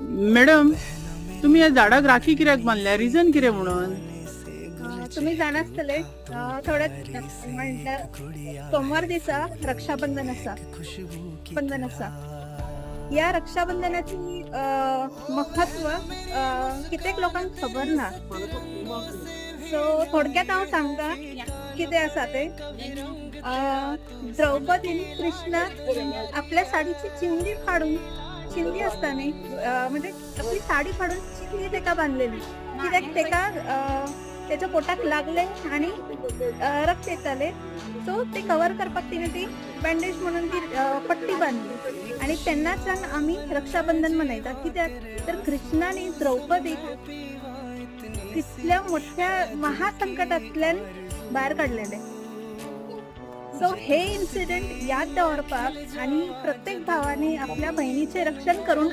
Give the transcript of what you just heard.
Madam, तुम्ही या झाडाक राखी कित्याक बांधल्या? रिझन कितें म्हणून? तुम्ही जाणासतले थोड्यात म्हटलं सोमवार दिसा रक्षाबंधन आसा. या रक्षाबंधनाची महत्व कित्येक लोकांक खबर ना. सो थोडक्यात हांव सांगता कितें आसा ते. द्रौपदीन कृष्णा आपल्या साडीची चिंदी असता न्ही, म्हणजे आपली साडी फाडून चिंदी तेका बांधलेली, कित्याक तेका त्याच्या पोटाक लागले आणि रक्त येताले. सो ते कव्हर करपाक तिने ती बँडेज म्हणून ती पट्टी बांधली आणि तेन्नाच्यान आम्ही रक्षाबंधन मनयतात. कित्याक तर कृष्णाने द्रौपदीक कितल्या मोठ्या महासंकटांतल्यान भायर काडलेले. सो हे इन्सिडेंट याद दवरपाक आणि प्रत्येक भावाने आपल्या बहिणीचे रक्षण करून